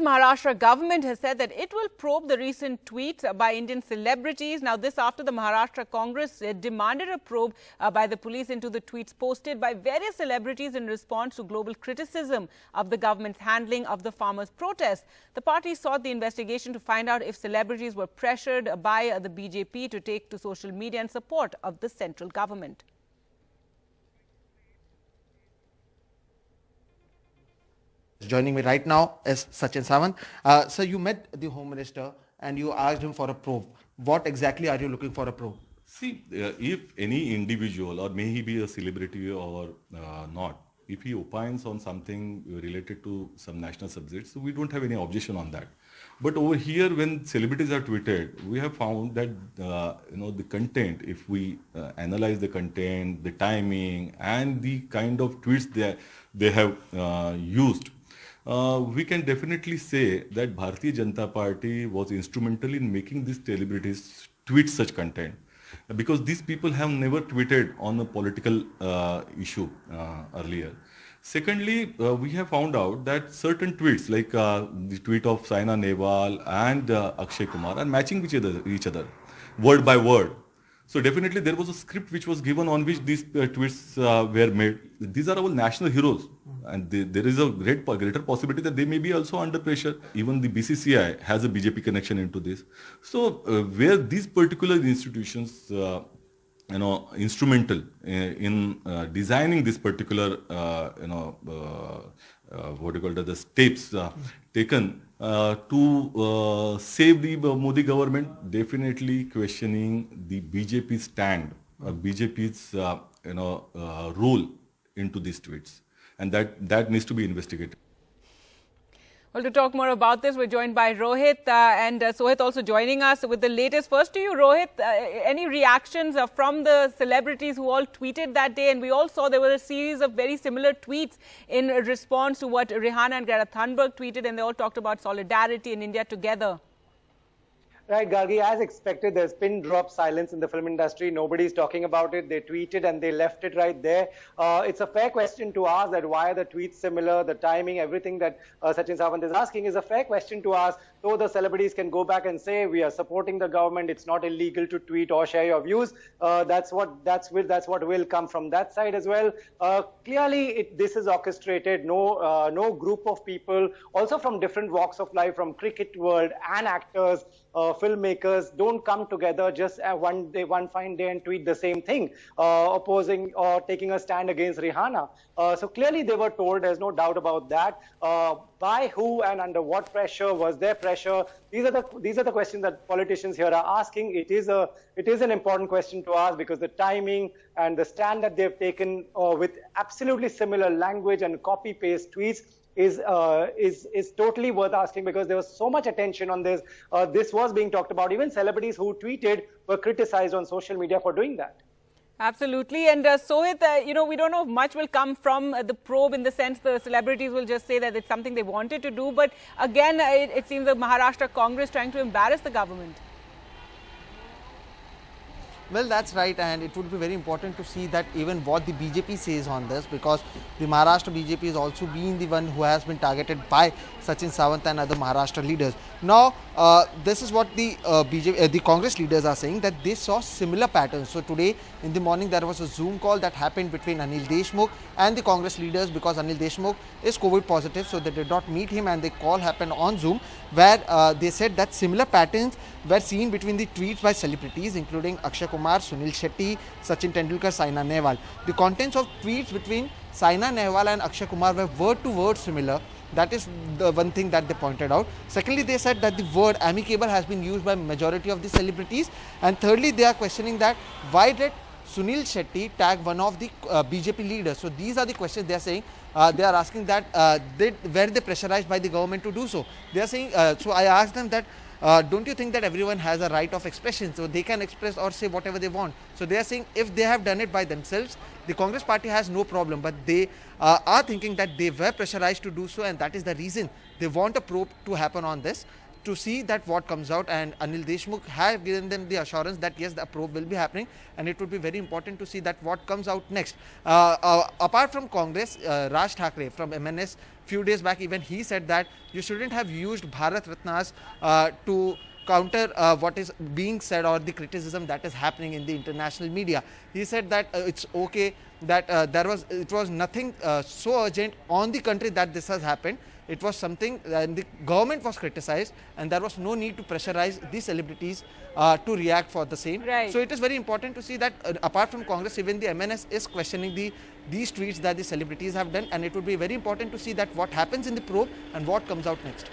Maharashtra government has said that it will probe the recent tweets by Indian celebrities. Now, this after the Maharashtra Congress demanded a probe by the police into the tweets posted by various celebrities in response to global criticism of the government's handling of the farmers' protest. The party sought the investigation to find out if celebrities were pressured by the BJP to take to social media in support of the central government. Joining me right now is Sachin Sawant. Sir, you met the Home Minister and you asked him for a probe. What exactly are you looking for a probe? See, if any individual, or may he be a celebrity or not, if he opines on something related to some national subjects, so we don't have any objection on that. But over here, when celebrities are tweeted, we have found that the content, if we analyze the content, the timing, and the kind of tweets they have used, we can definitely say that Bharatiya Janata Party was instrumental in making these celebrities tweet such content, because these people have never tweeted on a political issue earlier. Secondly, we have found out that certain tweets, like the tweet of Saina Nehwal and Akshay Kumar, are matching each other, word by word. So definitely there was a script which was given on which these tweets were made. These are our national heroes, and there is a greater possibility that they may be also under pressure. Even the BCCI has a BJP connection into this. So where these particular institutions instrumental in designing this particular what you call the steps taken to save the Modi government, definitely questioning the BJP stand, BJP's role into these tweets, and that needs to be investigated. Well, to talk more about this, we're joined by Rohit and Sohit also joining us with the latest. First to you, Rohit, any reactions from the celebrities who all tweeted that day? And we all saw there were a series of very similar tweets in response to what Rihanna and Greta Thunberg tweeted, and they all talked about solidarity in India together. Right, Gargi, as expected, there's pin drop silence in the film industry. Nobody's talking about it. They tweeted and they left it right there. It's a fair question to ask that why are the tweets similar, the timing, everything that Sachin Sawant is asking is a fair question to ask. So the celebrities can go back and say, we are supporting the government. It's not illegal to tweet or share your views. That's what will come from that side as well. Clearly, this is orchestrated. No group of people, also from different walks of life, from cricket world and actors, filmmakers, don't come together just one fine day and tweet the same thing, opposing or taking a stand against Rihanna. So clearly they were told, there's no doubt about that. By who and under what pressure? Was there pressure? These are the questions that politicians here are asking. It is an important question to ask, because the timing and the stand that they've taken with absolutely similar language and copy-paste tweets is totally worth asking, because there was so much attention on this. This was being talked about. Even celebrities who tweeted were criticized on social media for doing that. Absolutely. And Sohit, we don't know if much will come from the probe, in the sense the celebrities will just say that it's something they wanted to do. But again, it seems the Maharashtra Congress trying to embarrass the government. Well, that's right, and it would be very important to see that even what the BJP says on this, because the Maharashtra BJP has also been the one who has been targeted by Sachin Sawant and other Maharashtra leaders. Now, this is what the the Congress leaders are saying, that they saw similar patterns. So today in the morning there was a Zoom call that happened between Anil Deshmukh and the Congress leaders, because Anil Deshmukh is COVID positive, so they did not meet him, and the call happened on Zoom, where they said that similar patterns were seen between the tweets by celebrities, including Akshay Kumar, Sunil Shetty, Sachin Tendulkar, Saina Nehwal. The contents of tweets between Saina Nehwal and Akshay Kumar were word to word similar. That is the one thing that they pointed out. Secondly, they said that the word amicable has been used by majority of the celebrities. And thirdly, they are questioning that why did Sunil Shetty tag one of the BJP leaders? So these are the questions they are saying. They are asking that were they pressurized by the government to do so? They are saying, so I asked them that, don't you think that everyone has a right of expression, so they can express or say whatever they want? So they are saying if they have done it by themselves, the Congress party has no problem, but they are thinking that they were pressurized to do so, and that is the reason they want a probe to happen on this, to see that what comes out. And Anil Deshmukh have given them the assurance that yes, the probe will be happening, and it would be very important to see that what comes out next. Apart from Congress, Raj Thackeray from MNS few days back even he said that you shouldn't have used Bharat Ratnas to counter what is being said or the criticism that is happening in the international media. He said that it's okay that it was nothing so urgent on the country that this has happened. It was something the government was criticized and there was no need to pressurize the celebrities to react for the same. Right. So it is very important to see that apart from Congress, even the MNS is questioning these tweets that the celebrities have done, and it would be very important to see that what happens in the probe and what comes out next.